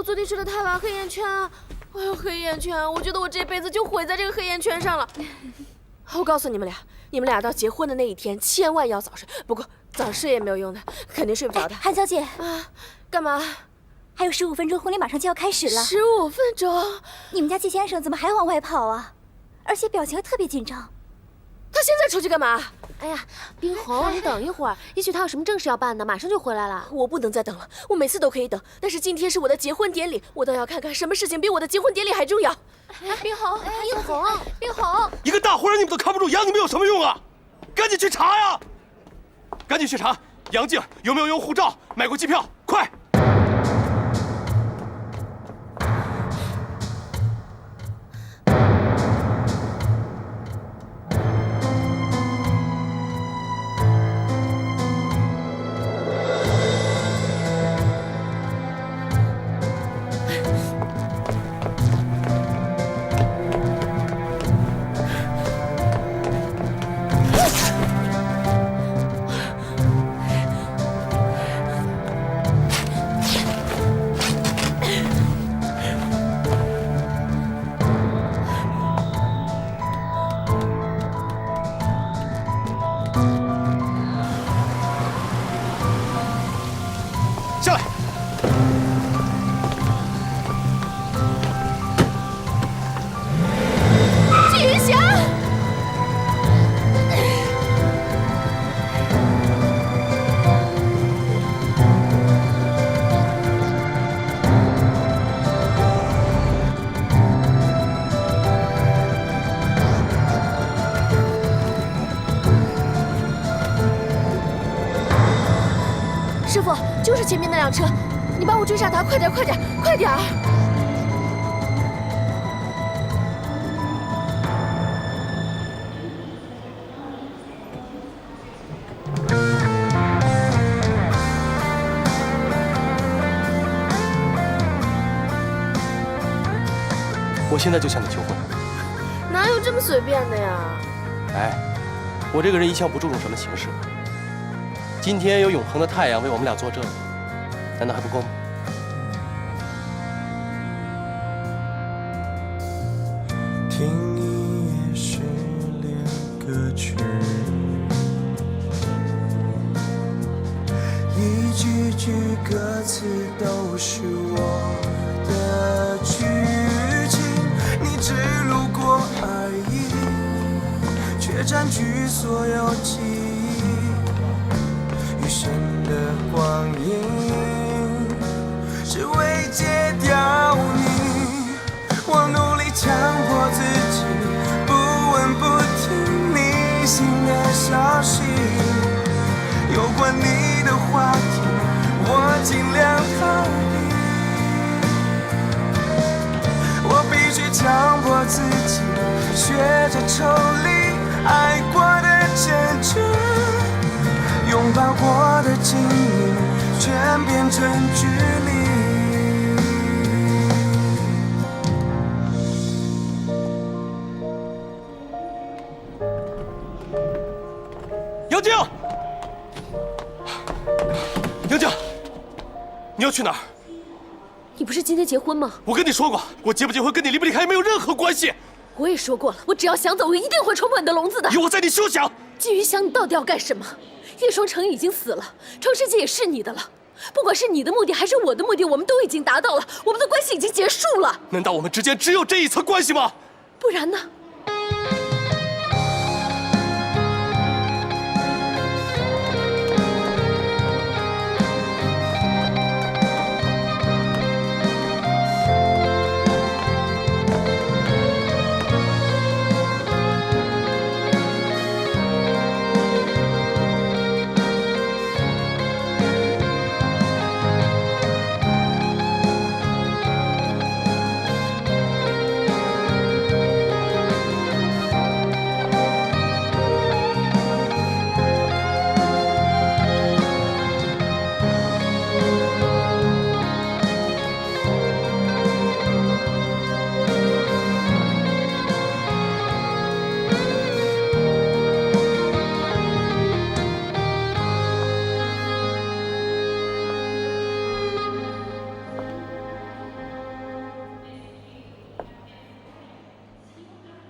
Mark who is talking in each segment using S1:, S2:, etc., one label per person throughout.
S1: 我昨天睡得太晚，黑眼圈啊！哎呦，黑眼圈！我觉得我这辈子就毁在这个黑眼圈上了。我告诉你们俩到结婚的那一天千万要早睡。不过早睡也没有用的，肯定睡不着的。
S2: 韩小姐
S1: 啊，干嘛？
S2: 还有15分钟，婚礼马上就要开始了。
S1: 15分钟？
S2: 你们家季先生怎么还往外跑啊？而且表情还特别紧张。
S1: 他现在出去干嘛？
S3: 哎呀，冰红，你等一会儿，也许他有什么正事要办呢，马上就回来了。
S1: 我不能再等了，我每次都可以等，但是今天是我的结婚典礼，我倒要看看什么事情比我的结婚典礼还重要。
S3: 冰红，冰红，
S4: 一个大活人你们都看不住，养你们有什么用啊？赶紧去查呀！赶紧去查杨静有没有用护照买过机票，快！下来！
S1: 季云霞，师傅，就是前面那辆车，你帮我追上他，快点，快点，快点！
S4: 我现在就向你求婚。
S1: 哪有这么随便的呀？
S4: 哎，我这个人一向不注重什么形式。今天有永恒的太阳为我们俩作证，难道还不够吗？
S5: 听一夜失恋歌曲，一句句歌词都是我的剧情，你只路过而已，却占据所有记忆。余生的光阴，只为戒掉你。我努力强迫自己，不闻不听你新的消息。有关你的话题，我尽量逃避。我必须强迫自己，学着抽离爱过的真挚。拥抱过的经历，全变成距离。
S4: 杨静，杨静，你要去哪儿？
S3: 你不是今天结婚吗？
S4: 我跟你说过，我结不结婚跟你离不离开没有任何关系。
S3: 我也说过了，我只要想走，我一定会冲破你的笼子的。
S4: 有我在，你休想！
S3: 季云翔，你到底要干什么？叶双城已经死了，创世纪也是你的了。不管是你的目的还是我的目的，我们都已经达到了，我们的关系已经结束了。
S4: 难道我们之间只有这一层关系吗？
S3: 不然呢？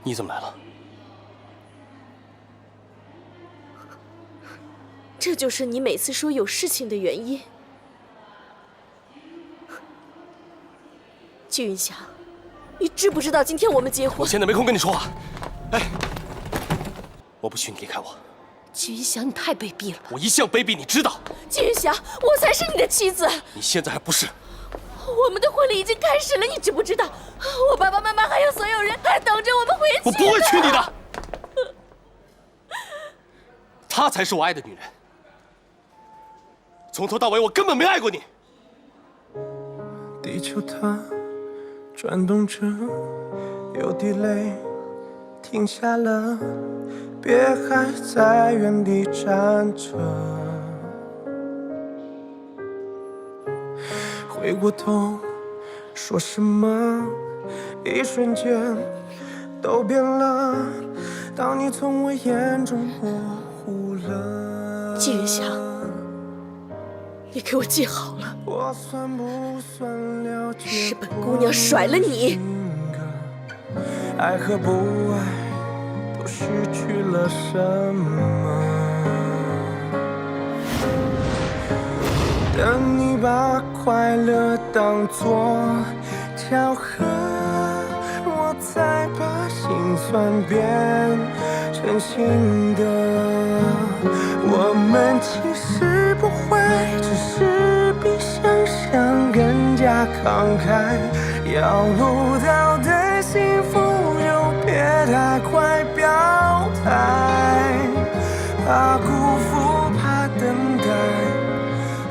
S4: 你怎么来了？
S1: 这就是你每次说有事情的原因。季云霞，你知不知道今天我们结婚？
S4: 我现在没空跟你说话。哎，我不许你离开我。
S3: 季云霞，你太卑鄙了吧！
S4: 我一向卑鄙，你知道。
S1: 季云霞，我才是你的妻子。
S4: 你现在还不是。
S1: 我们的婚礼已经开始了，你知不知道？我爸爸妈妈还有所有人还等着我们回去。
S4: 我不会娶你的。她才是我爱的女人。从头到尾，我根本没爱过你。
S5: 地球它转动着，有滴泪停下了，别还在原地站着。回过头说什么，一瞬间都变了。当你从我眼中模糊了，
S1: 季云霞，你给我记好了，
S5: 我算不算了解？
S1: 是本姑娘甩了你。
S5: 爱和不爱都失去了什么？等你把快乐当作巧合，我才把心酸变成心的。我们其实不会，只是比想象更加慷慨。要不到的幸福就别太快表态，怕辜负，怕等待，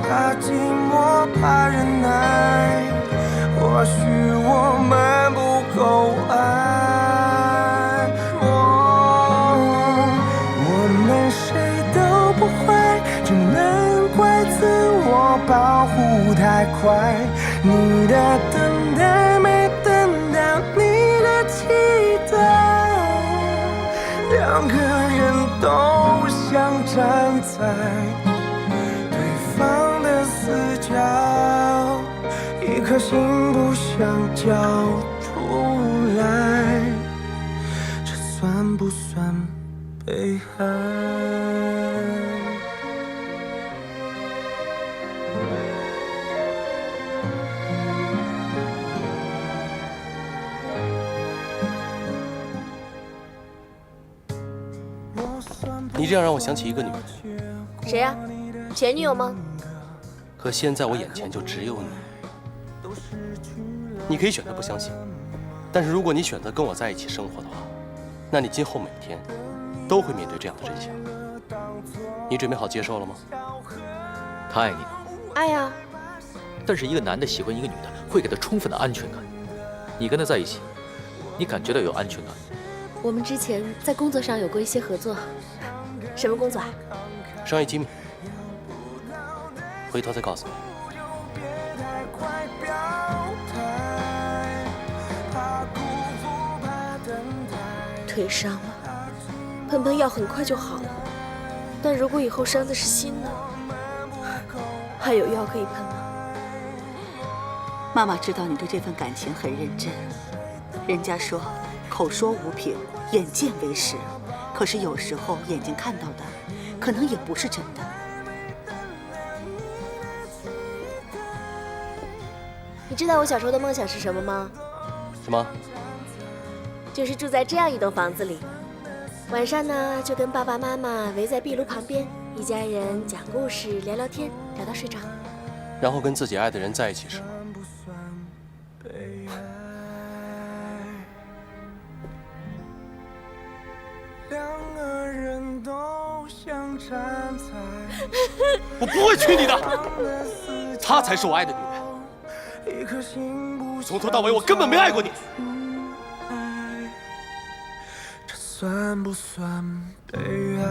S5: 怕寂寞，怕忍耐。或许我们不够爱，我们谁都不会，只能怪自我保护太快。你的等待没等到你的期待，两个人都想站在对方的死角，一颗心不想交出来，这算不算被爱？
S4: 你这样让我想起一个女人，
S1: 谁呀？前女友吗？
S4: 可现在我眼前就只有你。你可以选择不相信，但是如果你选择跟我在一起生活的话，那你今后每天都会面对这样的真相。你准备好接受了吗？
S6: 他爱你的，
S1: 爱呀。
S6: 但是一个男的喜欢一个女的，会给她充分的安全感。你跟她在一起，你感觉到有安全感。
S3: 我们之前在工作上有过一些合作。
S1: 什么工作啊？
S4: 商业机密，回头再告诉你。
S1: 腿伤了，喷喷药很快就好了。但如果以后伤的是心呢？还有药可以喷吗？
S7: 妈妈知道你对这份感情很认真。人家说口说无凭，眼见为实。可是有时候眼睛看到的，可能也不是真的。
S1: 你知道我小时候的梦想是什么吗？
S4: 什么？
S1: 就是住在这样一栋房子里，晚上呢就跟爸爸妈妈围在壁炉旁边，一家人讲故事、聊聊天，聊到睡着。
S4: 然后跟自己爱的人在一起是吗？我不会娶你的，她才是我爱的女人。从头到尾，我根本没爱过你。
S5: 这算不算被爱？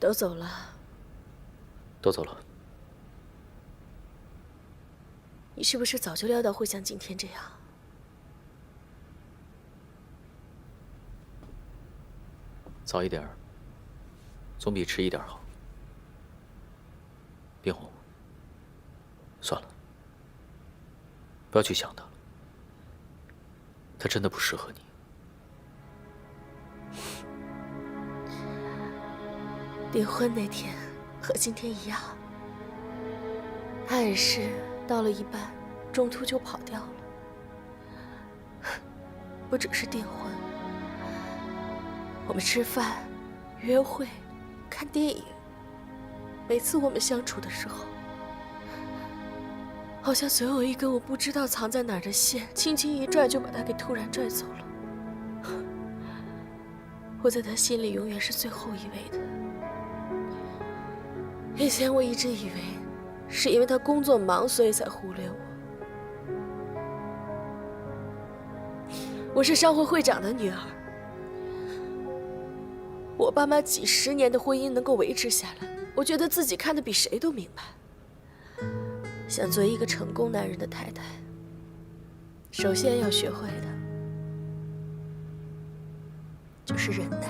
S1: 都走了。
S6: 都走了。
S1: 你是不是早就料到会像今天这样？
S6: 早一点，总比迟一点好。冰红，算了，不要去想他了，他真的不适合你。
S1: 订婚那天和今天一样，他也是到了一半，中途就跑掉了。不只是订婚，我们吃饭、约会、看电影，每次我们相处的时候，好像总有一根我不知道藏在哪儿的线，轻轻一拽就把他给突然拽走了。我在他心里永远是最后一位的。以前我一直以为是因为他工作忙，所以才忽略我。我是商会会长的女儿，我爸妈几十年的婚姻能够维持下来，我觉得自己看得比谁都明白。想做一个成功男人的太太，首先要学会的就是忍耐。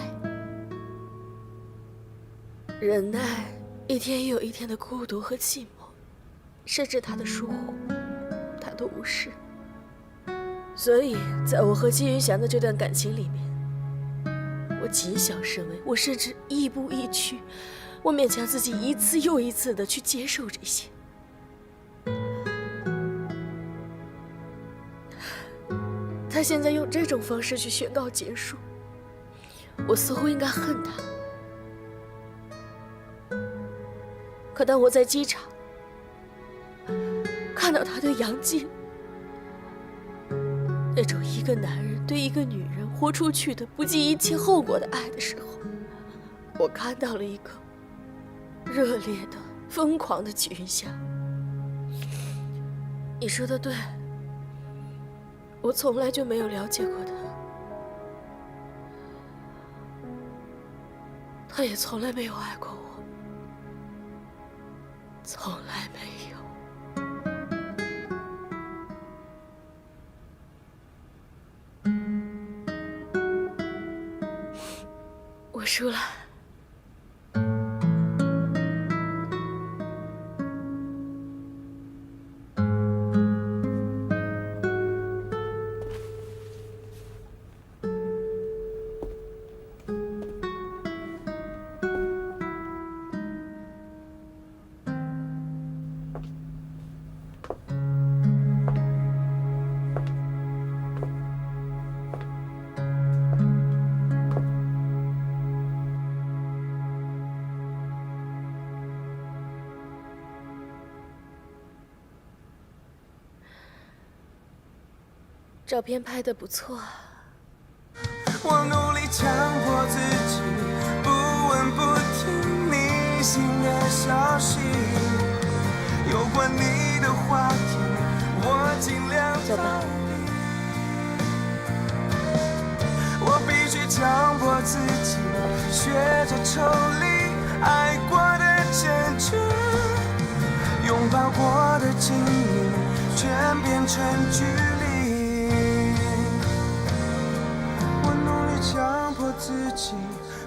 S1: 忍耐一天又一天的孤独和寂寞，甚至他的疏忽，他都无视。所以在我和季云翔的这段感情里面，我谨小慎微，我甚至亦步亦趋，我勉强自己一次又一次的去接受这些。他现在用这种方式去宣告结束，我似乎应该恨他。可当我在机场看到他对杨静那种一个男人对一个女人豁出去的不计一切后果的爱的时候，我看到了一个热烈的、疯狂的季云翔。你说的对，我从来就没有了解过他，他也从来没有爱过我。从来没有。我输了。照片拍得不错。
S5: 我努力强迫自己，不闻不听你新的消息，有关你的话题，我尽量逃避。我必须强迫自己，学着抽离爱过的真挚，拥抱过的经历，全变成距离。强迫自己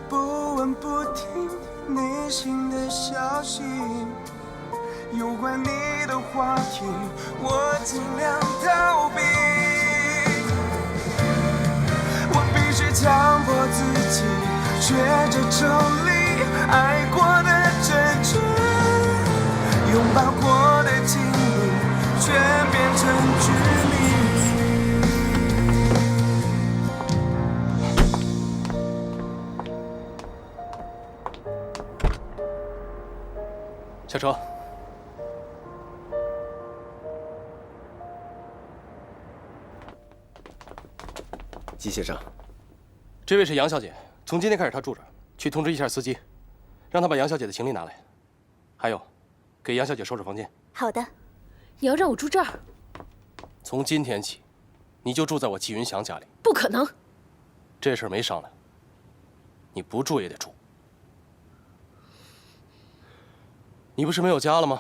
S5: 不闻不听你新的消息，有关你的话题，我尽量逃避。我必须强迫自己，学着抽离爱过的真挚，拥抱过的经历，全变成距离。
S4: 下车。
S8: 季先生，
S4: 这位是杨小姐，从今天开始她住这儿，去通知一下司机，让他把杨小姐的行李拿来。还有，给杨小姐收拾房间。
S2: 好的。
S3: 你要让我住这儿？
S4: 从今天起，你就住在我季云翔家里。
S3: 不可能。
S4: 这事儿没商量，你不住也得住。你不是没有家了吗？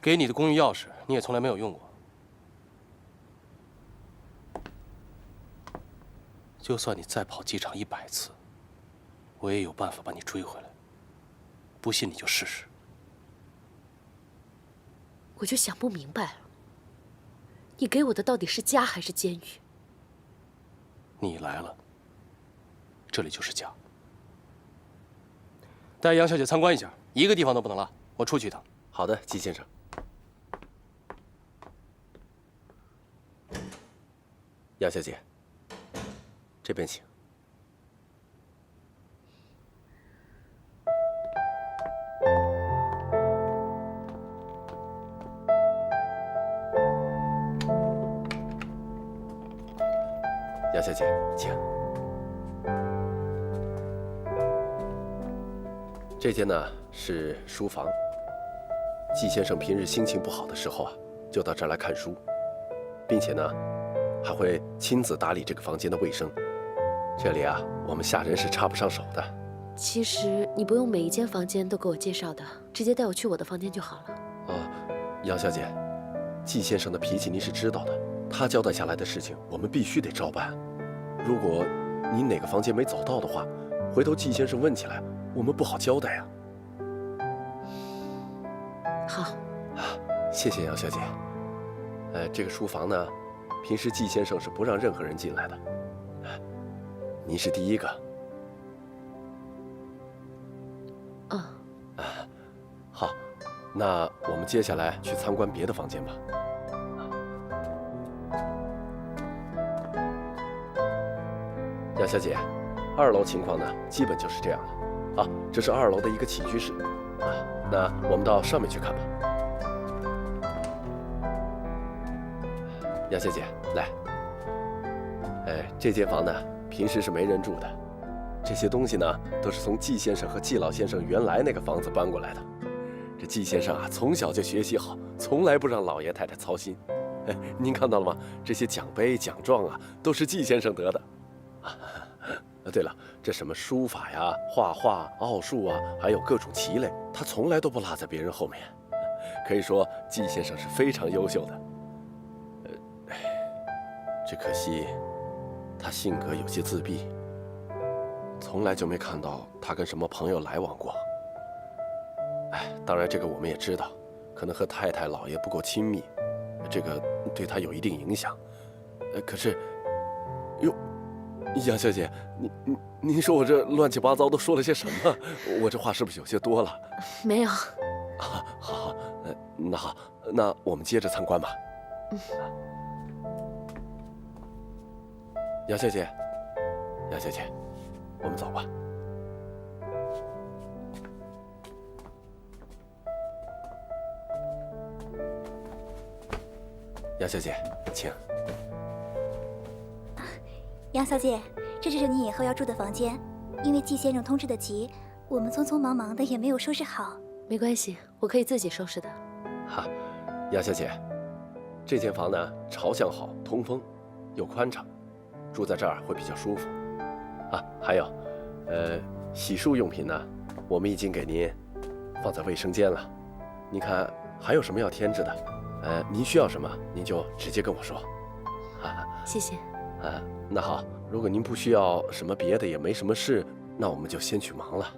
S4: 给你的公寓钥匙，你也从来没有用过。就算你再跑机场100次，我也有办法把你追回来。不信你就试试。
S3: 我就想不明白了，你给我的到底是家还是监狱？
S4: 你来了，这里就是家。带杨小姐参观一下，一个地方都不能落。我出去一趟。
S8: 好的，季先生。杨小姐，这边请。杨小姐，请。这间呢是书房。季先生平日心情不好的时候啊，就到这儿来看书，并且呢，还会亲自打理这个房间的卫生。这里啊，我们下人是插不上手的。
S3: 其实你不用每一间房间都给我介绍的，直接带我去我的房间就好了。
S8: 杨小姐，季先生的脾气您是知道的，他交代下来的事情我们必须得照办。如果您哪个房间没走到的话，回头季先生问起来，我们不好交代呀。
S3: 好，
S8: 谢谢杨小姐。这个书房呢，平时季先生是不让任何人进来的，您是第一个。好，那我们接下来去参观别的房间吧。杨小姐，2楼情况呢，基本就是这样了。啊，这是2楼的一个起居室。那我们到上面去看吧。杨小姐，来。这间房呢，平时是没人住的。这些东西呢，都是从季先生和季老先生原来那个房子搬过来的。这季先生啊，从小就学习好，从来不让老爷太太操心。您看到了吗？这些奖杯、奖状啊，都是季先生得的。对了，这什么书法呀、画画、奥数啊，还有各种棋类，他从来都不落在别人后面。可以说，季先生是非常优秀的。只可惜，他性格有些自闭，从来就没看到他跟什么朋友来往过。当然这个我们也知道，可能和太太、老爷不够亲密，这个对他有一定影响。可是，哟。杨小姐，您说我这乱七八糟都说了些什么？我这话是不是有些多了？
S3: 没有。
S8: 好，那好，那我们接着参观吧。杨小姐，我们走吧。杨小姐，请。
S2: 杨小姐，这是你以后要住的房间，因为季先生通知的急，我们匆匆忙忙的也没有收拾好。
S3: 没关系，我可以自己收拾的。
S8: 杨小姐，这间房呢，朝向好，通风，又宽敞，住在这儿会比较舒服。还有，洗漱用品呢，我们已经给您放在卫生间了。您看还有什么要添置的？您需要什么，您就直接跟我说。
S3: 谢谢。
S8: 那好，如果您不需要什么别的，也没什么事，那我们就先去忙了。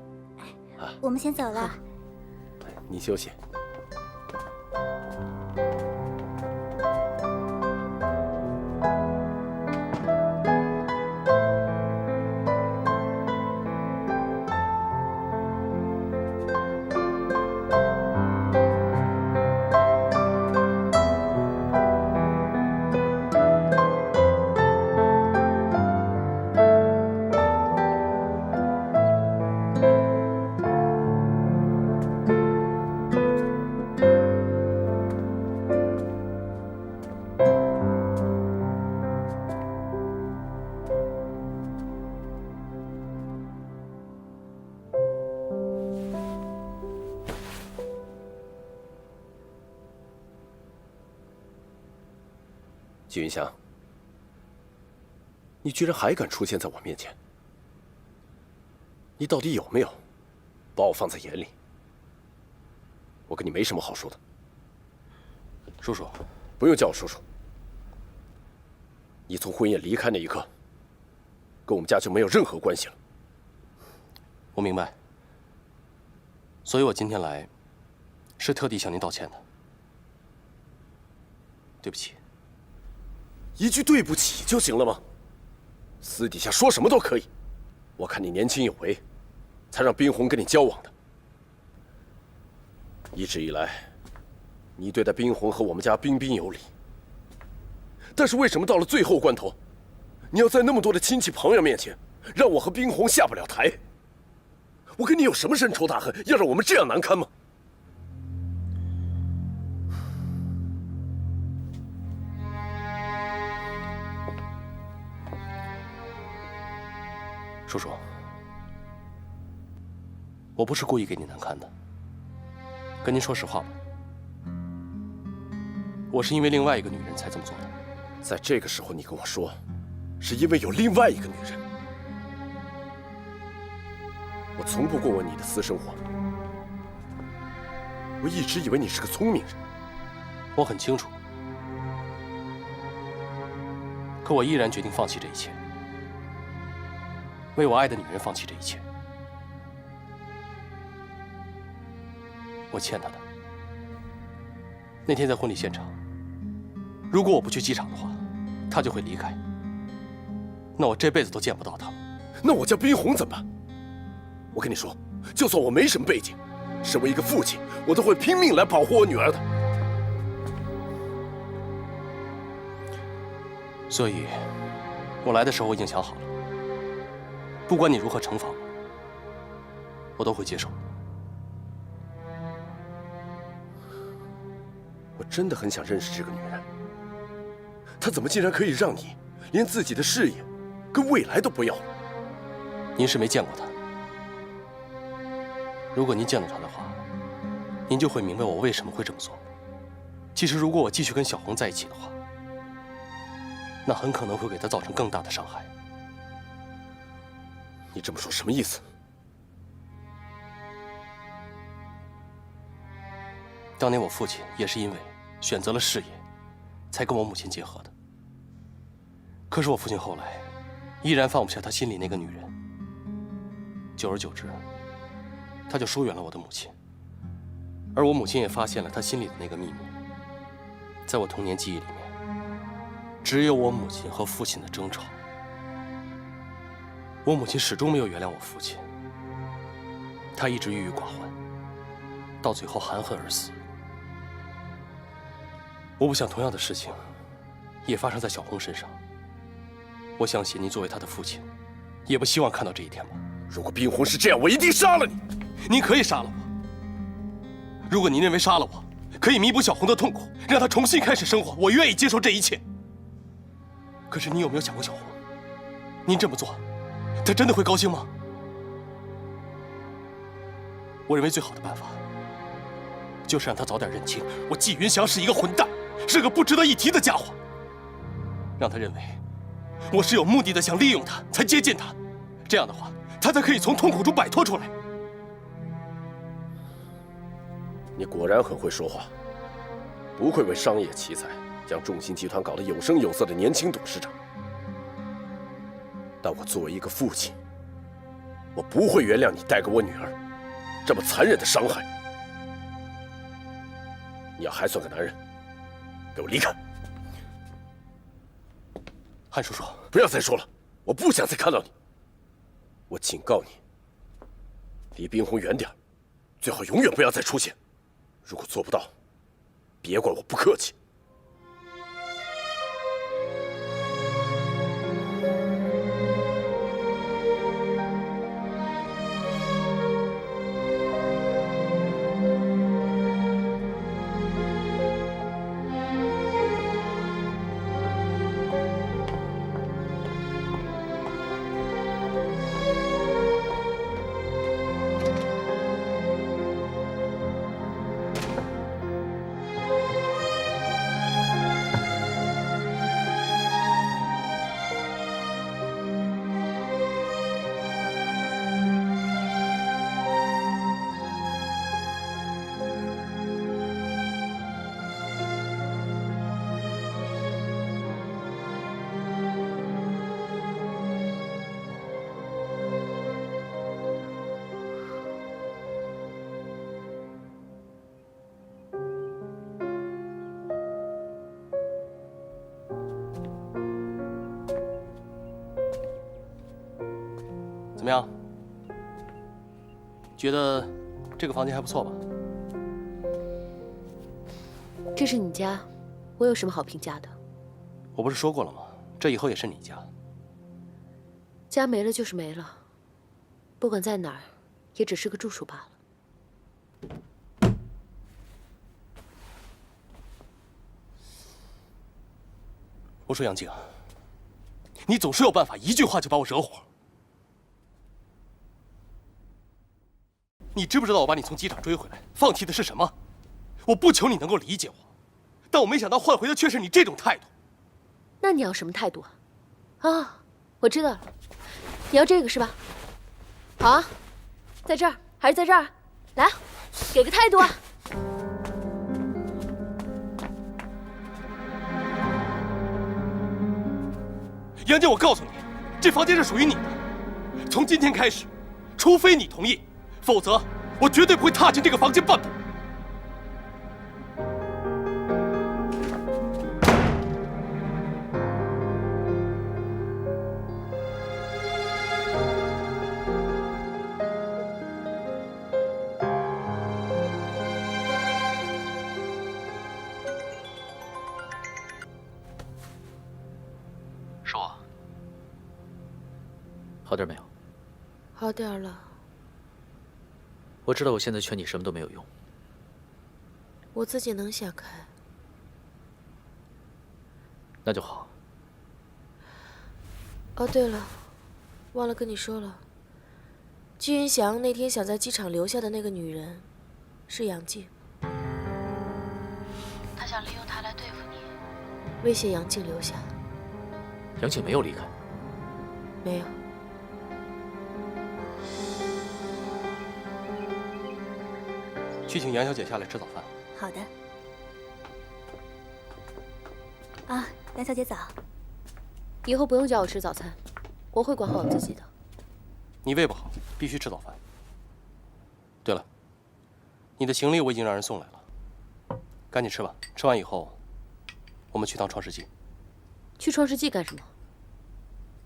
S2: 我们先走了。
S8: 你休息。季云香，你居然还敢出现在我面前！你到底有没有把我放在眼里？我跟你没什么好说的。
S4: 叔叔，
S8: 不用叫我叔叔。你从婚宴离开那一刻，跟我们家就没有任何关系了。
S4: 我明白，所以我今天来，是特地向您道歉的。对不起。
S8: 一句对不起就行了吗？私底下说什么都可以。我看你年轻有为，才让冰红跟你交往的。一直以来，你对待冰红和我们家彬彬有礼。但是为什么到了最后关头，你要在那么多的亲戚朋友面前，让我和冰红下不了台？我跟你有什么深仇大恨，要让我们这样难堪吗？
S4: 叔叔，我不是故意给你难堪的。跟您说实话吧，我是因为另外一个女人才这么做的。
S8: 在这个时候，你跟我说，是因为有另外一个女人。我从不过问你的私生活，我一直以为你是个聪明人。
S4: 我很清楚，可我依然决定放弃这一切，为我爱的女人放弃这一切。我欠她的。那天在婚礼现场，如果我不去机场的话，她就会离开。那我这辈子都见不到她了。
S8: 那我叫冰红怎么办？我跟你说，就算我没什么背景，身为一个父亲，我都会拼命来保护我女儿的。
S4: 所以，我来的时候我已经想好了，不管你如何惩罚我，我都会接受。
S8: 我真的很想认识这个女人，她怎么竟然可以让你连自己的事业跟未来都不要了？
S4: 您是没见过她，如果您见到她的话，您就会明白我为什么会这么做。其实，如果我继续跟小红在一起的话，那很可能会给她造成更大的伤害。
S8: 你这么说什么意思？
S4: 当年我父亲也是因为选择了事业，才跟我母亲结合的。可是我父亲后来依然放不下他心里那个女人，久而久之，他就疏远了我的母亲。而我母亲也发现了他心里的那个秘密。在我童年记忆里面，只有我母亲和父亲的争吵。我母亲始终没有原谅我父亲，她一直郁郁寡欢，到最后含恨而死。我不想同样的事情也发生在小红身上。我相信您作为她的父亲，也不希望看到这一天吧？
S8: 如果冰红是这样，我一定杀了你。
S4: 您可以杀了我。如果您认为杀了我可以弥补小红的痛苦，让她重新开始生活，我愿意接受这一切。可是你有没有想过小红？您这么做，她真的会高兴吗？我认为最好的办法，就是让她早点认清，我纪云祥是一个混蛋，是个不值得一提的家伙。让她认为我是有目的的想利用她，才接近她。这样的话，她才可以从痛苦中摆脱出来。
S8: 你果然很会说话，不愧为商业奇才，将众鑫集团搞得有声有色的年轻董事长。但我作为一个父亲，我不会原谅你带给我女儿这么残忍的伤害。你要还算个男人，给我离开！
S4: 韩叔叔，
S8: 不要再说了，我不想再看到你。我警告你，离冰红远点，最好永远不要再出现。如果做不到，别怪我不客气。
S4: 么样？觉得这个房间还不错吧？
S3: 这是你家，我有什么好评价的？
S4: 我不是说过了吗？这以后也是你家。
S3: 家没了就是没了，不管在哪儿，也只是个住处罢了。
S4: 我说杨静，你总是有办法，一句话就把我惹火。你知不知道我把你从机场追回来，放弃的是什么？我不求你能够理解我，但我没想到换回的却是你这种态度。
S3: 那你要什么态度啊？啊，我知道了，你要这个是吧？好啊，在这儿还是在这儿？来，给个态度啊！
S4: 杨静，我告诉你，这房间是属于你的。从今天开始，除非你同意，否则我绝对不会踏进这个房间半步。
S6: 是我。好点没有？
S3: 好点了，
S6: 我知道我现在劝你什么都没有用。
S3: 我自己能想开。
S6: 那就好。
S3: 哦，对了，忘了跟你说了，季云祥那天想在机场留下的那个女人，是杨静。他想利用她来对付你，威胁杨静留下。
S6: 杨静没有离开。
S3: 没有。
S4: 去请杨小姐下来吃早饭。
S2: 好的。啊，杨小姐早。
S3: 以后不用叫我吃早餐，我会管好我自己的。
S4: 你胃不好，必须吃早饭。对了，你的行李我已经让人送来了，赶紧吃吧。吃完以后，我们去趟创世纪。
S3: 去创世纪干什么？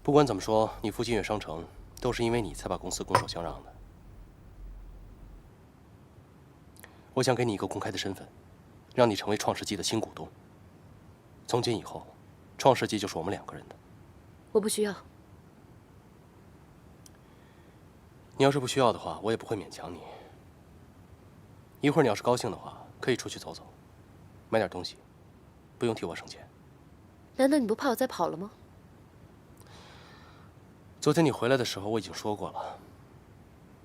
S4: 不管怎么说，你父亲越商城都是因为你才把公司拱手相让的。我想给你一个公开的身份，让你成为创世纪的新股东。从今以后，创世纪就是我们两个人的。
S3: 我不需要。
S4: 你要是不需要的话，我也不会勉强你。一会儿你要是高兴的话，可以出去走走，买点东西，不用替我省钱。
S3: 难道你不怕我再跑了吗？
S4: 昨天你回来的时候，我已经说过了，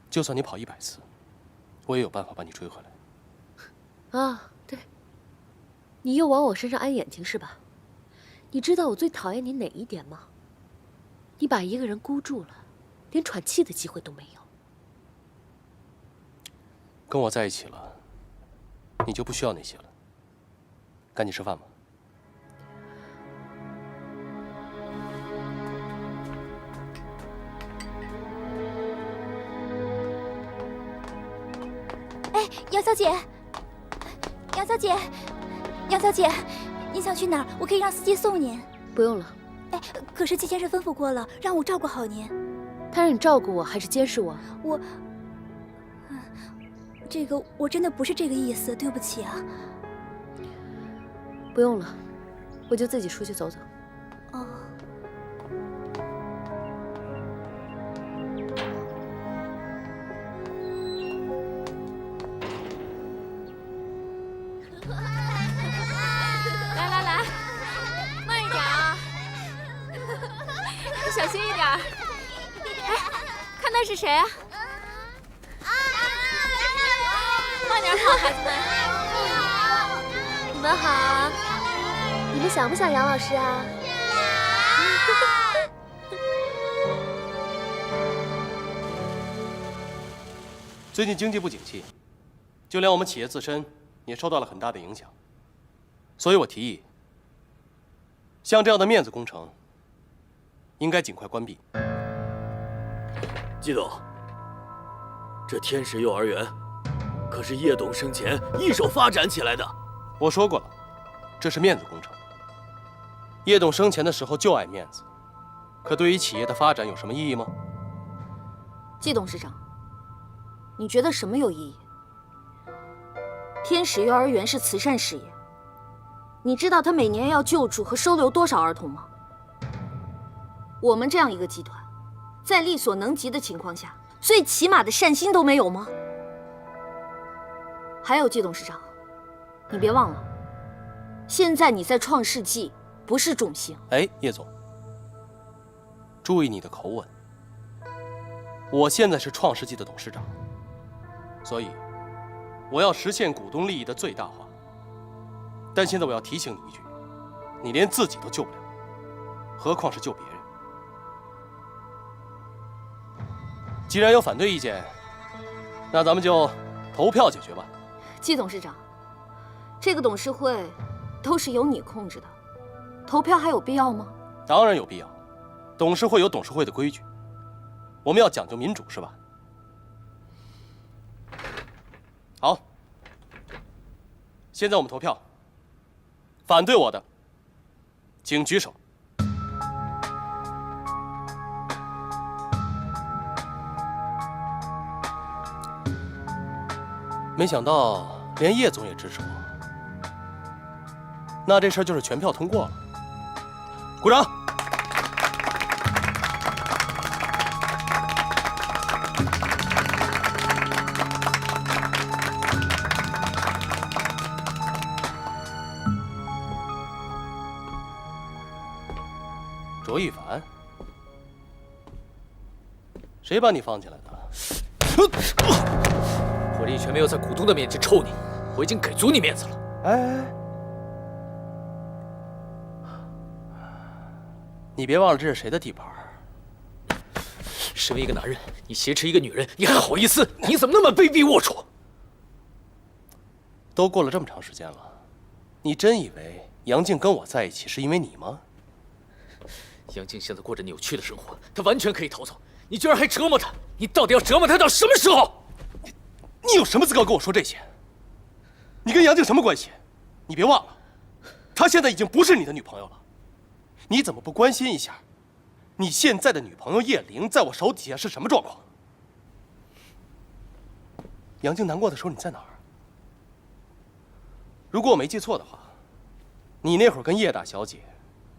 S4: 就算你跑100次，我也有办法把你追回来。
S3: 啊，对，你又往我身上安眼睛是吧？你知道我最讨厌你哪一点吗？你把一个人箍住了，连喘气的机会都没有。
S4: 跟我在一起了，你就不需要那些了。赶紧吃饭吧。
S2: 哎，杨小姐，杨小姐，杨小姐，您想去哪儿？我可以让司机送您。
S3: 不用了。
S2: 哎，可是季先生吩咐过了，让我照顾好您。
S3: 他让你照顾我，还是监视我？
S2: 这个我真的不是这个意思，对不起啊。
S3: 不用了，我就自己出去走走。
S2: 哦。
S1: 来来来，慢一点啊，小心一点。哎，看那是谁啊？慢点跑，孩子们。
S3: 你们好，你们想不想杨老师啊？
S4: 最近经济不景气，就连我们企业自身也受到了很大的影响，所以我提议，像这样的面子工程，应该尽快关闭。
S9: 季董，这天使幼儿园可是叶董生前一手发展起来的。
S4: 我说过了，这是面子工程。叶董生前的时候就爱面子，可对于企业的发展有什么意义吗？
S3: 季董事长，你觉得什么有意义？天使幼儿园是慈善事业，你知道他每年要救助和收留多少儿童吗？我们这样一个集团，在力所能及的情况下，最起码的善心都没有吗？还有季董事长，你别忘了，现在你在创世纪，不是种姓。
S4: 哎，叶总，注意你的口吻。我现在是创世纪的董事长，所以我要实现股东利益的最大化。但现在我要提醒你一句，你连自己都救不了，何况是救别人。既然有反对意见，那咱们就投票解决吧。
S3: 季董事长，这个董事会都是由你控制的，投票还有必要吗？
S4: 当然有必要，董事会有董事会的规矩，我们要讲究民主，是吧？好，现在我们投票，反对我的，请举手。没想到连叶总也支持我，那这事儿就是全票通过了。鼓掌！卓一凡，谁把你放进来的？
S6: 我这一拳没有在股东的面前抽你，我已经给足你面子了。
S4: 哎，你别忘了这是谁的地盘。
S6: 身为一个男人，你挟持一个女人，你还好意思？你怎么那么卑鄙龌龊？
S4: 都过了这么长时间了，你真以为杨静跟我在一起是因为你吗？
S6: 杨静现在过着扭曲的生活，她完全可以逃走，你居然还折磨她，你到底要折磨她到什么时候？
S4: 你有什么资格跟我说这些？你跟杨静什么关系？你别忘了，她现在已经不是你的女朋友了。你怎么不关心一下，你现在的女朋友叶玲在我手底下是什么状况？杨静难过的时候你在哪儿？如果我没记错的话，你那会儿跟叶大小姐，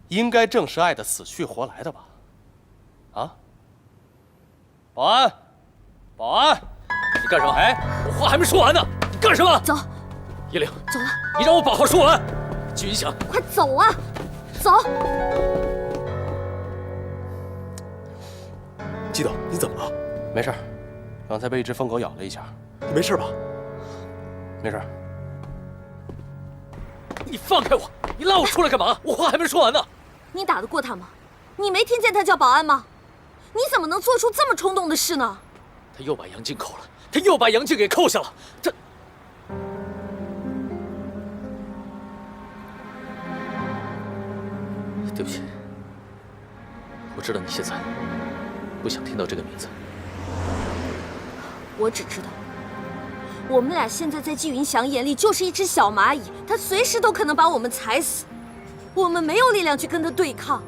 S4: 应该正是爱得死去活来的吧？啊？保安，保安！
S6: 你干什么？哎，我话还没说完呢，你干什么？
S3: 走，
S6: 叶玲，
S3: 走了。
S6: 你让我把话说完。季云翔，
S3: 快走啊！走。
S8: 季董，你怎么了？
S4: 没事，刚才被一只疯狗咬了一下。
S8: 你没事吧？
S4: 没事。
S6: 你放开我！你拉我出来干嘛？我话还没说完呢。
S3: 你打得过他吗？你没听见他叫保安吗？你怎么能做出这么冲动的事呢？
S6: 他又把杨静扣了，他又把杨静给扣下了。他，对不起，我知道你现在不想听到这个名字。
S3: 我只知道，我们俩现在在季云翔眼里就是一只小蚂蚁，他随时都可能把我们踩死。我们没有力量去跟他对抗，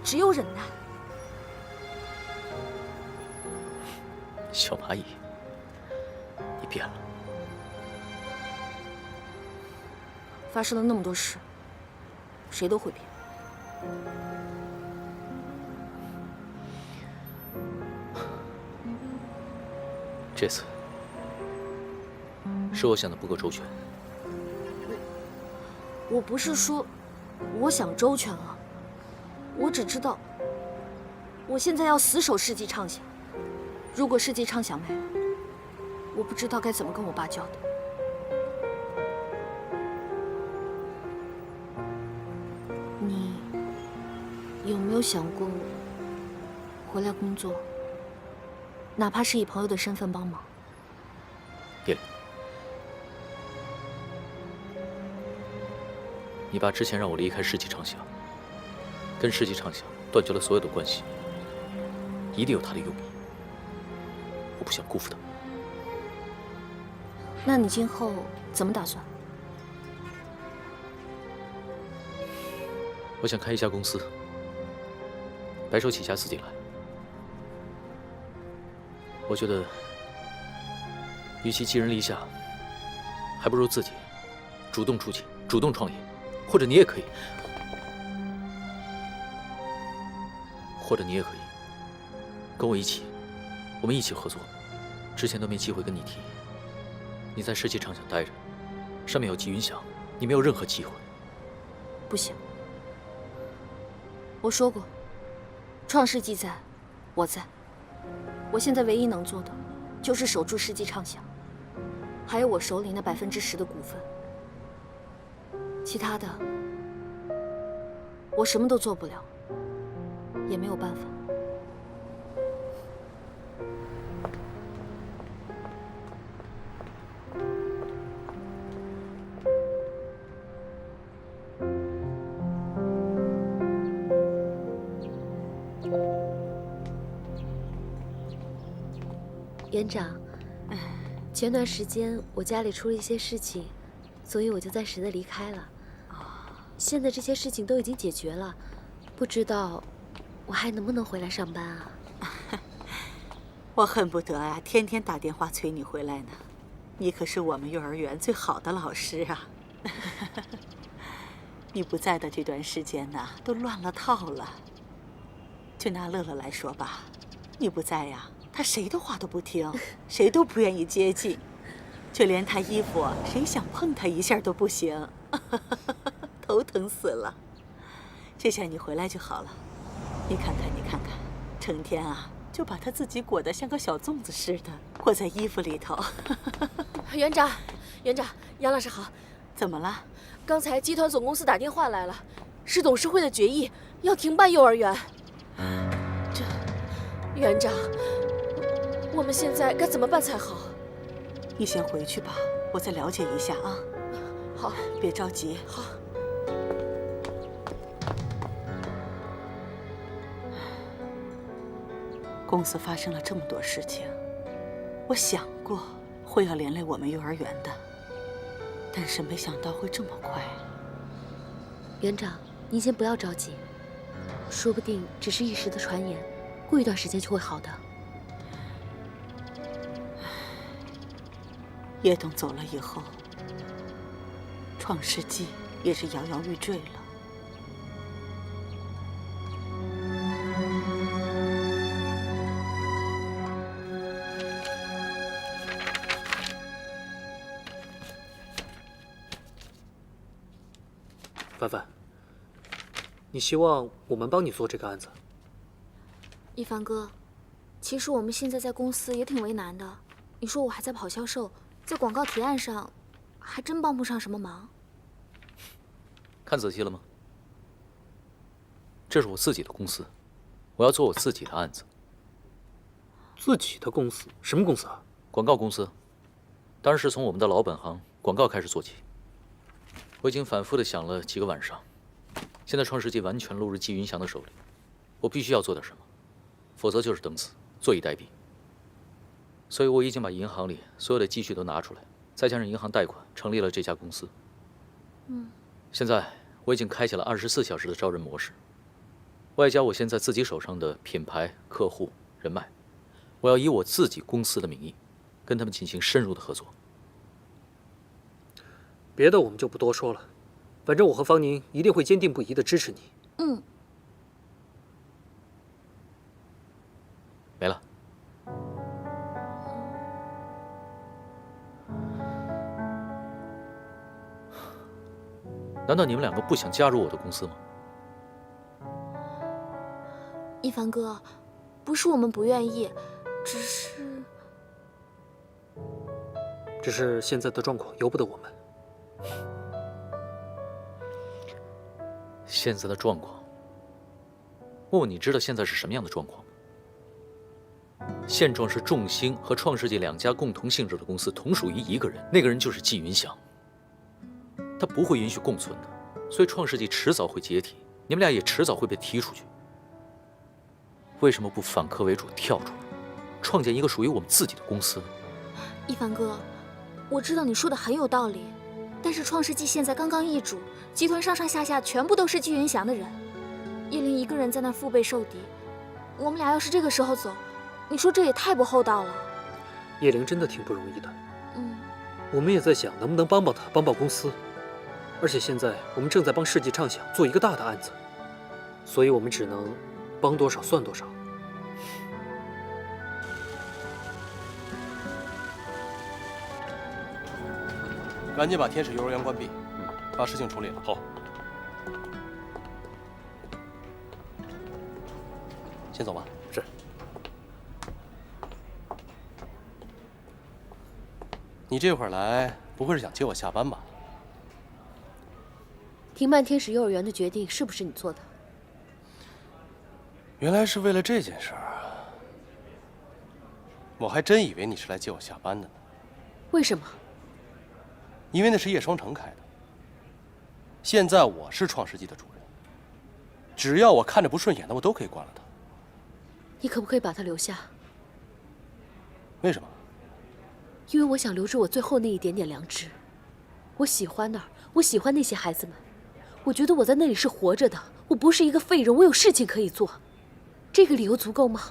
S3: 只有忍耐。
S6: 小蚂蚁，你变了。
S3: 发生了那么多事，谁都会变。
S6: 这次是我想的不够周全。
S3: 我不是说我想周全了，我只知道我现在要死守世纪畅想。如果世纪畅想没了，我不知道该怎么跟我爸交代。你有没有想过回来工作，哪怕是以朋友的身份帮忙？
S6: 叶玲，你爸之前让我离开世纪畅想，跟世纪畅想断绝了所有的关系，一定有他的用意。我不想辜负他。
S3: 那你今后怎么打算？
S6: 我想开一家公司，白手起家自己来。我我觉得，与其寄人篱下，还不如自己主动出击，主动创业。或者你也可以，跟我一起，我们一起合作。之前都没机会跟你提。你在世纪畅想待着，上面有季云翔，你没有任何机会。
S3: 不行，我说过，创世纪在，我在。我现在唯一能做的，就是守住世纪畅想，还有我手里那10%的股份。其他的，我什么都做不了，也没有办法。
S1: 园长，前段时间我家里出了一些事情，所以我就暂时的离开了。现在这些事情都已经解决了，不知道我还能不能回来上班啊？
S7: 我恨不得啊，天天打电话催你回来呢。你可是我们幼儿园最好的老师啊。你不在的这段时间呢，都乱了套了。就拿乐乐来说吧，你不在呀，他谁的话都不听，谁都不愿意接近，就连他衣服，谁想碰他一下都不行。头疼死了，这下你回来就好了。你看看，成天啊就把他自己裹得像个小粽子似的，裹在衣服里头。
S1: 园长，杨老师好。
S7: 怎么了？
S1: 刚才集团总公司打电话来了，是董事会的决议，要停办幼儿园。这，园长，我们现在该怎么办才好？
S7: 你先回去吧，我再了解一下啊。
S1: 好，
S7: 别着急。
S1: 好。
S7: 公司发生了这么多事情，我想过会要连累我们幼儿园的，但是没想到会这么快。
S1: 园长，您先不要着急，说不定只是一时的传言，过一段时间就会好的。
S7: 叶董走了以后，创世纪也是摇摇欲坠了。
S10: 凡凡，你希望我们帮你做这个案子？
S3: 一凡哥，其实我们现在在公司也挺为难的。你说我还在跑销售，在广告提案上，还真帮不上什么忙。
S6: 看仔细了吗？这是我自己的公司，我要做我自己的案子。
S10: 自己的公司？什么公司啊？
S6: 广告公司，当然是从我们的老本行广告开始做起。我已经反复的想了几个晚上，现在创世纪完全落入季云翔的手里，我必须要做点什么，否则就是等死，坐以待毙。所以我已经把银行里所有的积蓄都拿出来，再加上银行贷款，成立了这家公司。现在我已经开启了24小时的招人模式，外加我现在自己手上的品牌、客户、人脉，我要以我自己公司的名义，跟他们进行深入的合作。
S10: 别的我们就不多说了，反正我和方宁一定会坚定不移地支持你。
S6: 没了。难道你们两个不想加入我的公司吗？
S3: 一凡哥，不是我们不愿意，
S10: 只是现在的状况由不得我们。
S6: 现在的状况，问问你知道现在是什么样的状况吗？现状是众星和创世纪两家共同性质的公司同属于一个人，那个人就是季云翔。他不会允许共存的，所以创世纪迟早会解体，你们俩也迟早会被踢出去。为什么不反客为主跳出来，创建一个属于我们自己的公司呢？
S3: 一凡哥，我知道你说的很有道理，但是创世纪现在刚刚易主，集团上上下下全部都是季云翔的人，叶灵一个人在那腹背受敌，我们俩要是这个时候走，
S1: 你说这也太不厚道了。
S10: 叶灵真的挺不容易的。
S1: 嗯，
S10: 我们也在想能不能帮帮他，帮帮公司。而且现在我们正在帮世纪畅想做一个大的案子，所以我们只能帮多少算多少。
S4: 赶紧把天使幼儿园关闭，把事情处理了。
S6: 好。
S4: 先走吧。
S8: 是。
S4: 你这会儿来，不会是想接我下班吧？
S1: 停办天使幼儿园的决定是不是你做的？
S4: 原来是为了这件事儿啊！我还真以为你是来接我下班的呢。
S1: 为什么？
S4: 因为那是叶双城开的。现在我是创世纪的主人，只要我看着不顺眼的，我都可以关了它。
S1: 你可不可以把它留下？
S4: 为什么？
S1: 因为我想留住我最后那一点点良知。我喜欢那儿，我喜欢那些孩子们，我觉得我在那里是活着的，我不是一个废人，我有事情可以做。这个理由足够吗？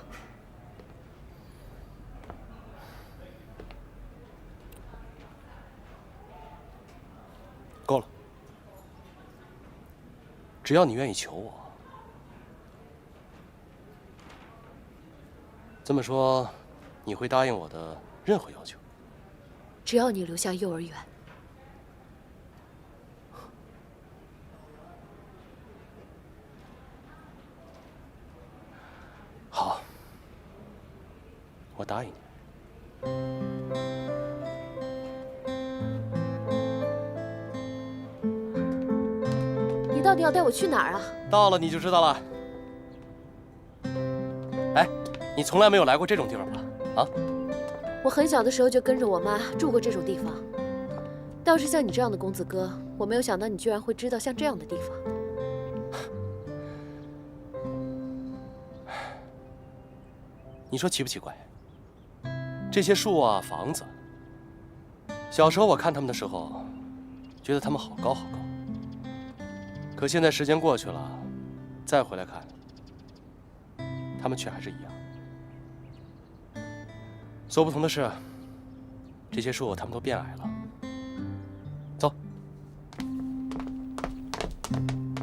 S4: 够了。只要你愿意求我。这么说，你会答应我的任何要求？
S1: 只要你留下幼儿园。
S4: 好，我答应你。
S1: 你到底要带我去哪儿啊？
S4: 到了你就知道了。哎，你从来没有来过这种地方吧？啊？
S1: 我很小的时候就跟着我妈住过这种地方。倒是像你这样的公子哥，我没有想到你居然会知道像这样的地方。
S4: 你说奇不奇怪？这些树啊，房子，小时候我看他们的时候，觉得他们好高好高。可现在时间过去了，再回来看，他们却还是一样。所不同的是，这些树它们都变矮了。走。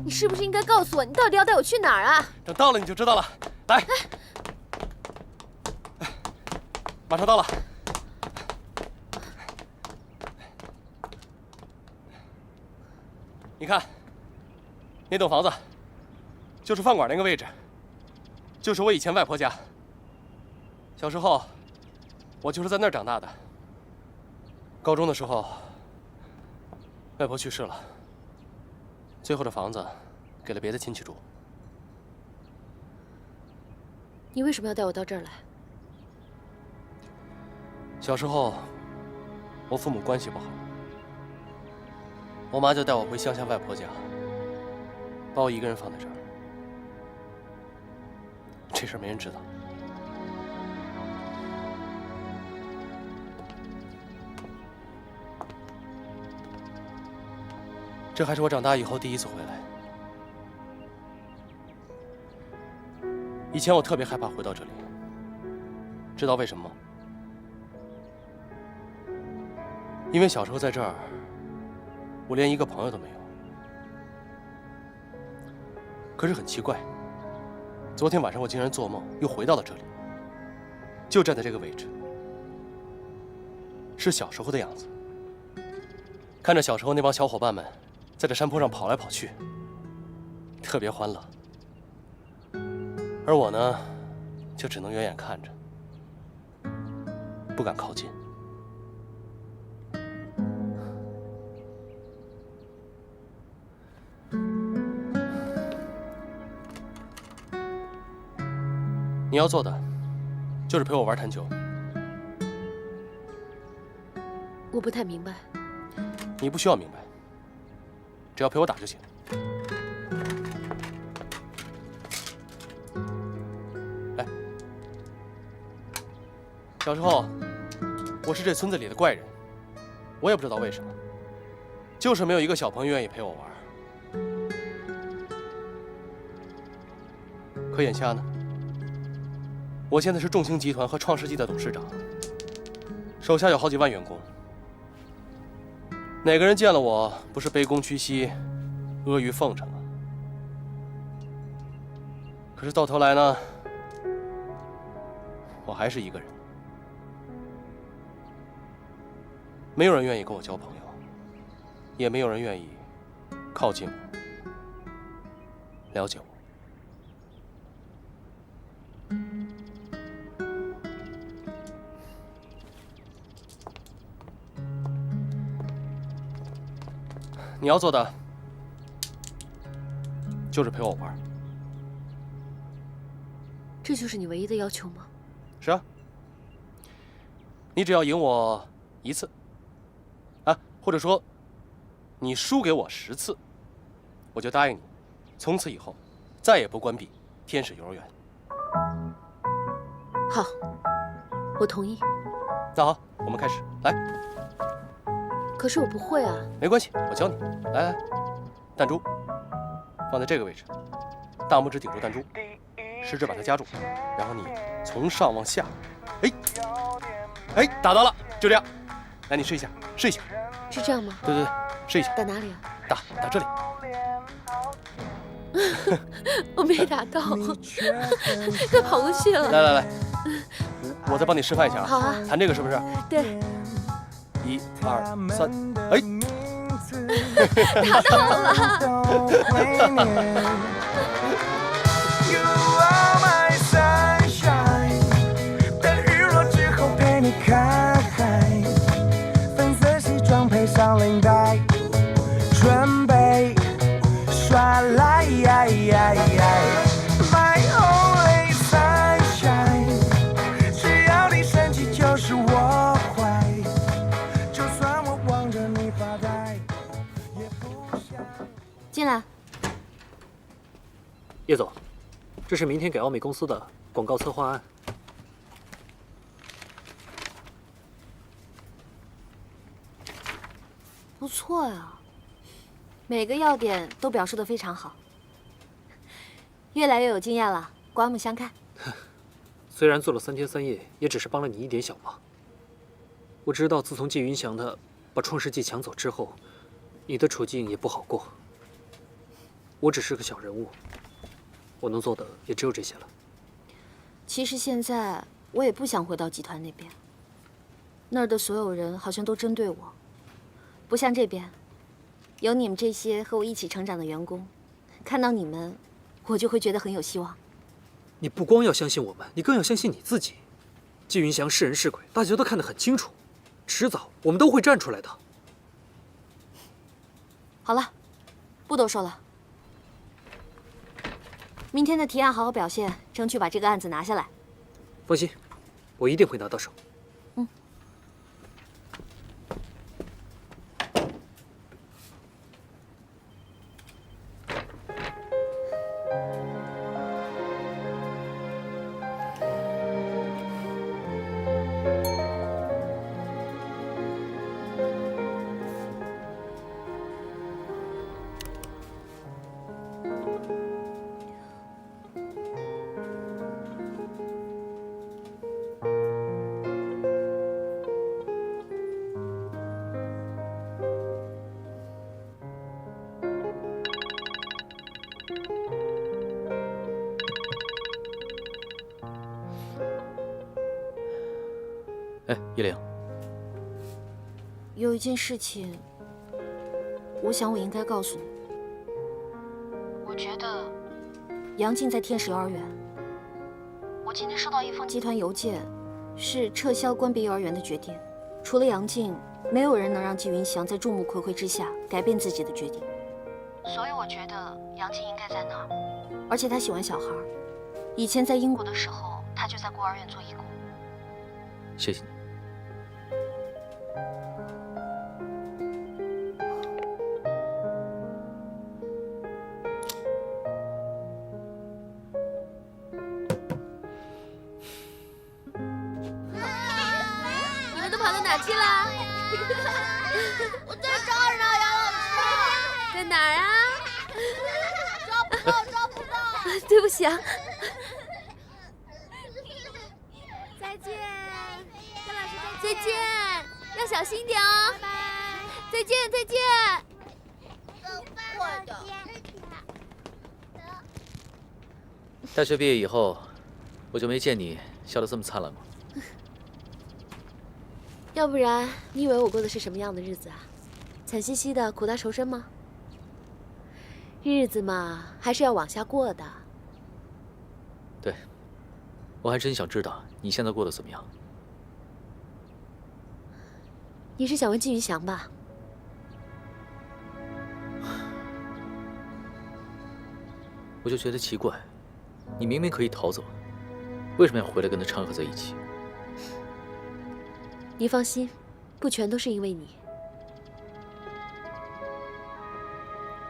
S1: 你是不是应该告诉我，你到底要带我去哪儿啊？
S4: 等到了你就知道了。来。马上到了。你看，那栋房子，就是饭馆那个位置，就是我以前外婆家。小时候，我就是在那儿长大的。高中的时候，外婆去世了，最后这房子给了别的亲戚住。
S1: 你为什么要带我到这儿来？
S4: 小时候，我父母关系不好，我妈就带我回乡下外婆家，把我一个人放在这儿。这事儿没人知道。这还是我长大以后第一次回来。以前我特别害怕回到这里，知道为什么吗？因为小时候在这儿，我连一个朋友都没有。可是很奇怪，昨天晚上我竟然做梦又回到了这里，就站在这个位置，是小时候的样子。看着小时候那帮小伙伴们在这山坡上跑来跑去，特别欢乐。而我呢，就只能远远看着，不敢靠近。你要做的，就是陪我玩弹球。
S1: 我不太明白。
S4: 你不需要明白，只要陪我打就行。来，小时候我是这村子里的怪人，我也不知道为什么，就是没有一个小朋友愿意陪我玩。可眼下呢？我现在是众星集团和创世纪的董事长，手下有好几万员工。哪个人见了我不是卑躬屈膝、阿谀奉承啊？可是到头来呢，我还是一个人，没有人愿意跟我交朋友，也没有人愿意靠近我、了解我。你要做的就是陪我玩。
S3: 这就是你唯一的要求吗？
S4: 是啊，你只要赢我1次，啊，或者说你输给我10次，我就答应你，从此以后再也不关闭天使幼儿园。
S3: 好，我同意。
S4: 那好，我们开始，来。
S3: 可是我不会啊。
S4: 没关系，我教你。来，弹珠放在这个位置，大拇指顶住弹珠，食指把它夹住，然后你从上往下，哎，打到了，就这样。来，你试一下，试一下。
S3: 是这样吗？
S4: 对，试一下。
S3: 打哪里啊？
S4: 打这里。
S3: 我没打到，快跑过去了。
S4: 来，我再帮你示范一下啊。
S3: 好啊。
S4: 弹这个是不是？
S3: 对。
S4: 1、2、3，哎，
S3: 打到了。
S5: 等日落之后陪你看海，粉色西装配上领带，准备耍赖。My only sunshine， 只要你生气就是我坏，就算我望着你发呆，也不想。
S3: 进来。
S10: 叶总，这是明天给奥美公司的广告策划案。
S3: 不错呀，每个要点都表述得非常好，越来越有经验了，刮目相看。
S10: 虽然做了3天3夜，也只是帮了你一点小忙。我知道，自从季云翔他把创世纪抢走之后，你的处境也不好过。我只是个小人物，我能做的也只有这些了。
S3: 其实现在我也不想回到集团那边，那儿的所有人好像都针对我，不像这边，有你们这些和我一起成长的员工，看到你们，我就会觉得很有希望。
S10: 你不光要相信我们，你更要相信你自己。季云翔是人是鬼，大家都看得很清楚，迟早我们都会站出来的。
S3: 好了，不多说了。明天的提案好好表现，争取把这个案子拿下来。
S10: 放心，我一定会拿到手。
S6: 哎，叶玲，
S3: 有一件事情，我想我应该告诉你。我觉得杨静在天使幼儿园。我今天收到一封集团邮件，是撤销关闭幼儿园的决定。除了杨静，没有人能让季云翔在众目睽睽之下改变自己的决定。所以我觉得杨静应该在那儿，而且她喜欢小孩。以前在英国的时候，她就在孤儿院做义工。
S6: 谢谢你。
S1: 你们都跑到哪去了？我在这儿呢，杨老师。在哪儿啊？找不到。
S3: 对不起啊。
S1: 再见，要小心点哦。拜拜。再见，再见。快点。
S6: 大学毕业以后，我就没见你笑得这么灿烂过。
S1: 要不然你以为我过的是什么样的日子啊？惨兮兮的，苦大仇深吗？日子嘛，还是要往下过的。
S6: 对，我还真想知道你现在过得怎么样。
S1: 你是想问季云翔吧？
S6: 我就觉得奇怪，你明明可以逃走，为什么要回来跟他掺和在一起？
S1: 你放心，不全都是因为你。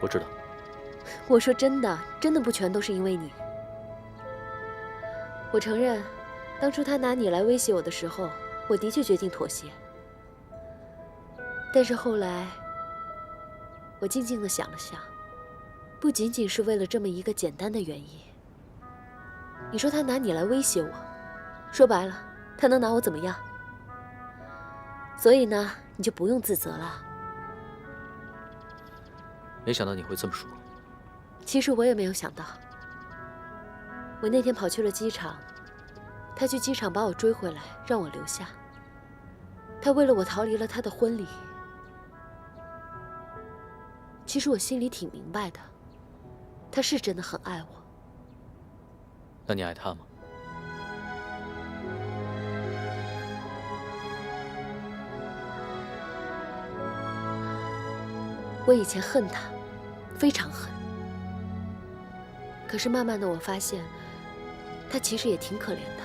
S6: 我知道。
S1: 我说真的，真的不全都是因为你。我承认，当初他拿你来威胁我的时候，我的确决定妥协。但是后来，我静静地想了想，不仅仅是为了这么一个简单的原因。你说他拿你来威胁我，说白了，他能拿我怎么样？所以呢，你就不用自责了。
S6: 没想到你会这么说。
S1: 其实我也没有想到，我那天跑去了机场，他去机场把我追回来，让我留下。他为了我逃离了他的婚礼。其实我心里挺明白的，他是真的很爱我。
S6: 那你爱他吗？
S1: 我以前恨他，非常恨。可是慢慢的，我发现，他其实也挺可怜的，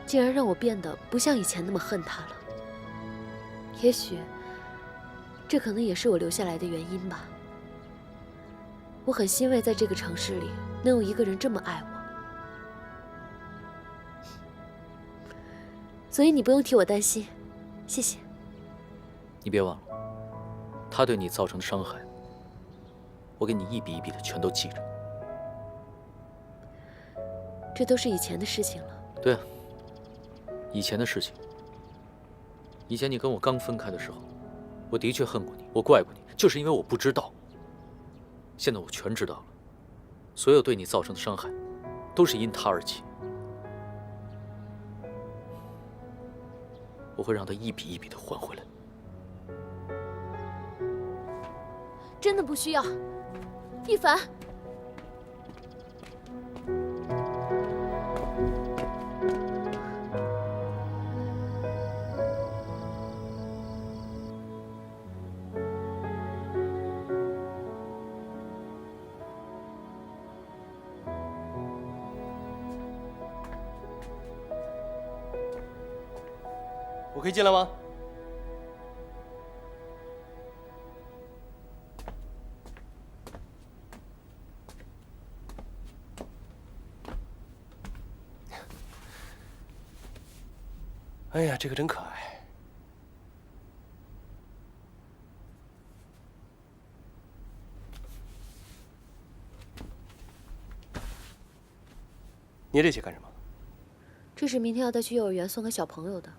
S1: 竟然让我变得不像以前那么恨他了。也许，这可能也是我留下来的原因吧。我很欣慰，在这个城市里能有一个人这么爱我，所以你不用替我担心，谢谢。
S6: 你别忘了，他对你造成的伤害，我给你一笔一笔的全都记着。
S1: 这都是以前的事情了。
S6: 对啊，以前的事情。以前你跟我刚分开的时候，我的确恨过你，我怪过你，就是因为我不知道。现在我全知道了，所有对你造成的伤害，都是因他而起。我会让他一笔一笔的还回来。
S1: 真的不需要，一凡。
S4: 我可以进来吗？哎呀，这个真可爱。捏这些干什么？
S1: 这是明天要带去幼儿园送给小朋友的。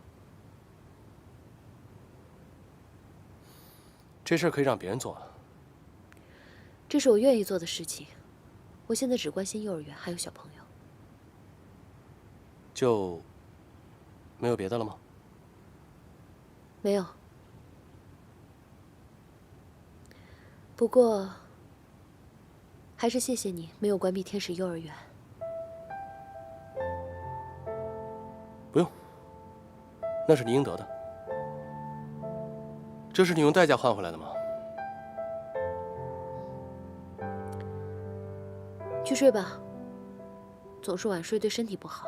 S4: 这事儿可以让别人做。
S1: 这是我愿意做的事情。我现在只关心幼儿园还有小朋友。
S4: 就没有别的了吗？
S1: 没有。不过，还是谢谢你没有关闭天使幼儿园。
S4: 不用，那是你应得的。这是你用代价换回来的吗？
S1: 去睡吧，总是晚睡对身体不好。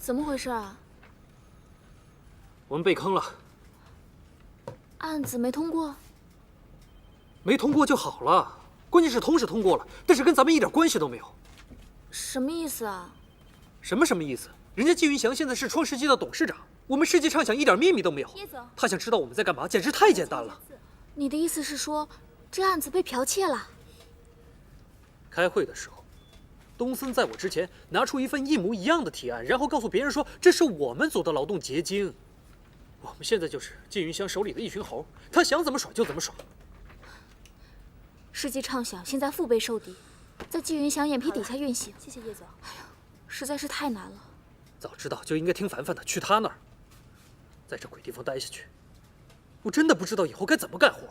S1: 怎么回事啊？
S10: 我们被坑了，
S1: 案子没通过？
S10: 没通过就好了。关键是通是通过了，但是跟咱们一点关系都没有。
S1: 什么意思啊？
S10: 什么意思？人家季云祥现在是创世纪的董事长，我们世纪畅想一点秘密都没有。他想知道我们在干嘛，简直太简单了。
S1: 你的意思是说，这案子被剽窃了？
S10: 开会的时候，东森在我之前拿出一份一模一样的提案，然后告诉别人说这是我们组的劳动结晶。我们现在就是季云祥手里的一群猴，他想怎么耍就怎么耍。
S2: 世纪畅想现在腹背受敌，在季云祥眼皮底下运行。
S1: 谢谢叶总。
S2: 哎呀，实在是太难了。
S10: 早知道就应该听凡凡的，去他那儿。在这鬼地方待下去，我真的不知道以后该怎么干活。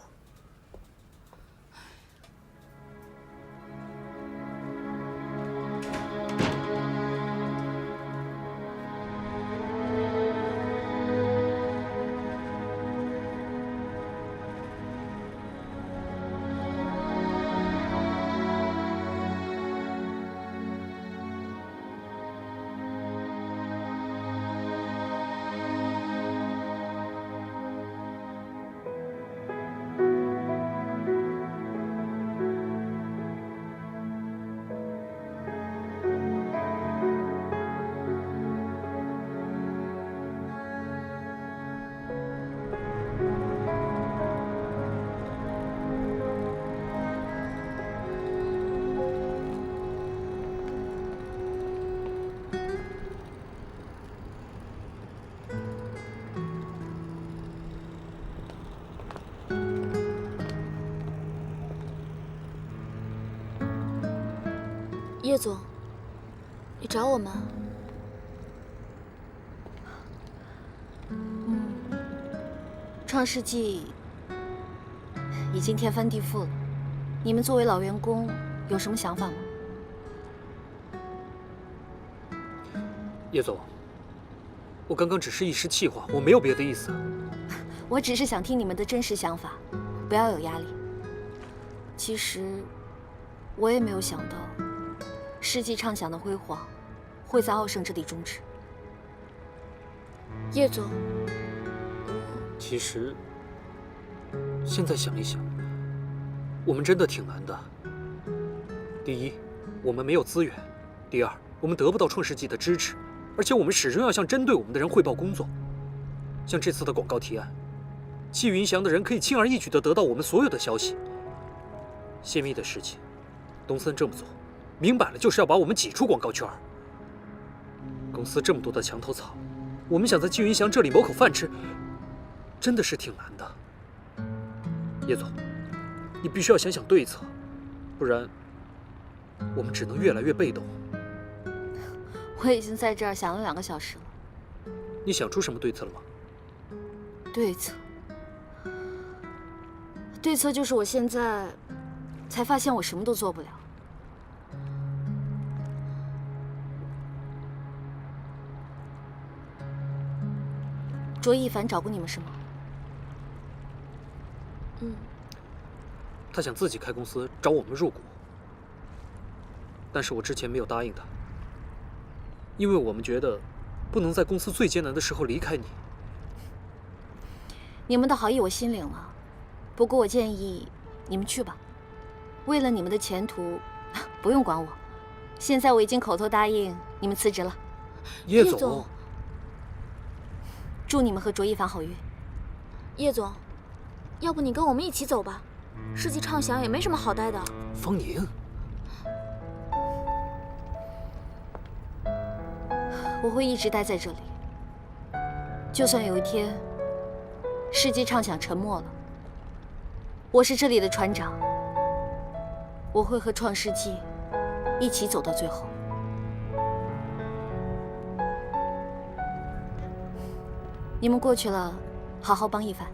S2: 叶总，你找我们？
S3: 创世纪已经天翻地覆了，你们作为老员工有什么想法吗？
S10: 叶总，我刚刚只是一时气话，我没有别的意思。
S3: 我只是想听你们的真实想法，不要有压力。其实我也没有想到，世纪畅想的辉煌会在奥盛这里终止。
S2: 叶总，
S10: 其实现在想一想，我们真的挺难的。第一，我们没有资源；第二，我们得不到创世纪的支持，而且我们始终要向针对我们的人汇报工作。像这次的广告提案，季云祥的人可以轻而易举地得到我们所有的消息。泄密的事情，东森这么做，明摆了就是要把我们挤出广告圈。公司这么多的墙头草，我们想在季云祥这里谋口饭吃，真的是挺难的。叶总，你必须要想想对策，不然我们只能越来越被动。
S3: 我已经在这儿想了2个小时了。
S10: 你想出什么对策了吗？
S3: 对策就是我现在才发现我什么都做不了。卓一凡找过你们是吗？
S10: 他想自己开公司找我们入股，但是我之前没有答应他，因为我们觉得不能在公司最艰难的时候离开你。
S3: 你们的好意我心领了，不过我建议你们去吧。为了你们的前途，不用管我。现在我已经口头答应你们辞职了。
S10: 叶总，
S3: 祝你们和卓一凡好运。
S2: 叶总，要不你跟我们一起走吧？世纪畅想也没什么好待的。
S10: 方宁，
S3: 我会一直待在这里，就算有一天世纪畅想沉没了，我是这里的船长，我会和创世纪一起走到最后。你们过去了，好好帮一凡。